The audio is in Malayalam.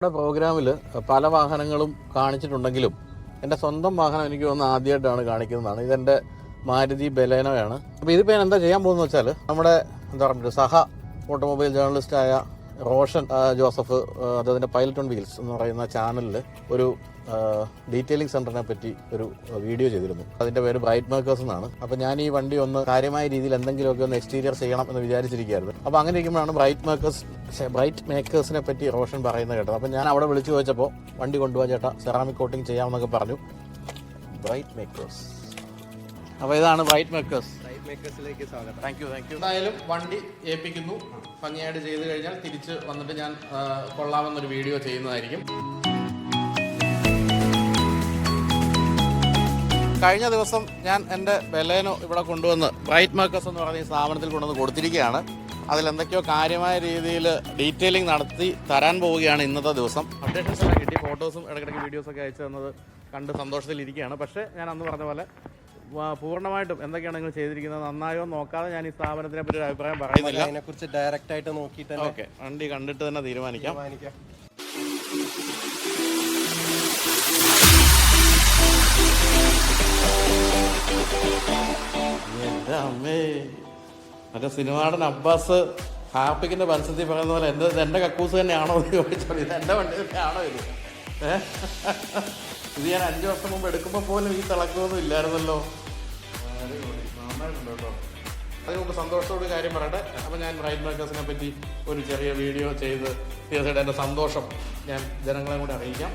നമ്മുടെ പ്രോഗ്രാമിൽ പല വാഹനങ്ങളും കാണിച്ചിട്ടുണ്ടെങ്കിലും എൻ്റെ സ്വന്തം വാഹനം എനിക്ക് തോന്നുന്നു ആദ്യമായിട്ടാണ് കാണിക്കുന്നതാണ്. ഇതെൻ്റെ മാരുതി ബലേനോയാണ്. അപ്പോൾ ഇതിപ്പോൾ ഞാൻ എന്താ ചെയ്യാൻ പോകുന്നത് വെച്ചാൽ നമ്മുടെ എന്താ പറയുക സഹ ഓട്ടോമൊബൈൽ ജേർണലിസ്റ്റായ റോഷൻ ജോസഫ് അതിൻ്റെ പൈലറ്റ് ഓൺ വീൽസ് എന്ന് പറയുന്ന ചാനലിൽ ഒരു ഡീറ്റെയിലിംഗ് സെൻറ്ററിനെ പറ്റി ഒരു വീഡിയോ ചെയ്തിരുന്നു. അതിൻ്റെ പേര് ബ്രൈറ്റ് മേക്കേഴ്സ് എന്നാണ്. അപ്പോൾ ഞാൻ ഈ വണ്ടി ഒന്ന് കാര്യമായ രീതിയിൽ എന്തെങ്കിലുമൊക്കെ ഒന്ന് എക്സ്റ്റീരിയർ ചെയ്യണം എന്ന് വിചാരിച്ചിരിക്കുകയായിരുന്നു. അപ്പോൾ അങ്ങനെ ഇരിക്കുമ്പോഴാണ് ബ്രൈറ്റ് മേക്കേഴ്സിനെ പറ്റി റോഷൻ പറയുന്നത് കേട്ടത്. അപ്പോൾ ഞാൻ അവിടെ വിളിച്ചു ചോദിച്ചപ്പോൾ വണ്ടി കൊണ്ടുപോകാൻ ചേട്ടാ സെറാമിക് കോട്ടിങ് ചെയ്യാമെന്നൊക്കെ പറഞ്ഞു. Bright makers. അപ്പോൾ ഇതാണ് ബ്രൈറ്റ് മേക്കേഴ്സ്. മേക്കേഴ്സിലേക്ക് സ്വാഗതം. Thank you. എന്തായാലും വണ്ടി ഏൽപ്പിക്കുന്നു. ഭംഗിയായിട്ട് ചെയ്ത് കഴിഞ്ഞാൽ തിരിച്ച് വന്നിട്ട് ഞാൻ കൊള്ളാമെന്നൊരു വീഡിയോ ചെയ്യുന്നതായിരിക്കും. കഴിഞ്ഞ ദിവസം ഞാൻ എൻ്റെ ബലേനോ ഇവിടെ കൊണ്ടുവന്ന് ബ്രൈറ്റ് മേക്കേഴ്സ് എന്ന് പറയുന്ന ഈ സ്ഥാപനത്തിൽ കൊണ്ടുവന്ന് കൊടുത്തിരിക്കുകയാണ്. അതിലെന്തൊക്കെയോ കാര്യമായ രീതിയിൽ ഡീറ്റെയിലിംഗ് നടത്തി തരാൻ പോവുകയാണ് ഇന്നത്തെ ദിവസം. അപ്ഡേഷൻസ് എല്ലാം കിട്ടി. ഫോട്ടോസും ഇടയ്ക്കിടയ്ക്ക് വീഡിയോസൊക്കെ അയച്ചു തന്നത് കണ്ട് സന്തോഷത്തിലിരിക്കുകയാണ്. പക്ഷേ ഞാൻ അന്ന് പറഞ്ഞ പോലെ പൂർണ്ണമായിട്ടും എന്തൊക്കെയാണ് നിങ്ങൾ ചെയ്തിരിക്കുന്നത് നന്നായോ നോക്കാതെ ഞാൻ ഈ സ്ഥാപനത്തിനെ പറ്റി ഒരു അഭിപ്രായം പറയുന്നില്ല. അതിനെക്കുറിച്ച് ഡയറക്റ്റ് ആയിട്ട് നോക്കിയിട്ട് ഓക്കെ, വണ്ടി കണ്ടിട്ട് തന്നെ തീരുമാനിക്കാം. എൻ്റെ അമ്മേ, മറ്റേ സിനിമാടൻ അബ്ബാസ് ഹാപ്പിക്കിന്റെ പരസ്യത്തിൽ പറയുന്ന പോലെ എൻ്റെ കക്കൂസ് തന്നെയാണോ എന്ന് ചോദിച്ചോളൂ. ഇത് എൻ്റെ വണ്ടി തന്നെയാണോ ഇത്? ഇത് ഞാൻ 5 വർഷം മുമ്പ് എടുക്കുമ്പോൾ പോലും ഈ തിളക്കമൊന്നും ഇല്ലായിരുന്നല്ലോ. നന്നായിട്ടുണ്ട് കേട്ടോ. അതിന് മുമ്പ് സന്തോഷത്തോട് കാര്യം പറയട്ടെ. അപ്പോൾ ഞാൻ ബ്രൈറ്റ് മേക്കേഴ്സിനെ പറ്റി ഒരു ചെറിയ വീഡിയോ ചെയ്ത് തീർച്ചയായിട്ടും എൻ്റെ സന്തോഷം ഞാൻ ജനങ്ങളെ കൂടെ അറിയിക്കാം.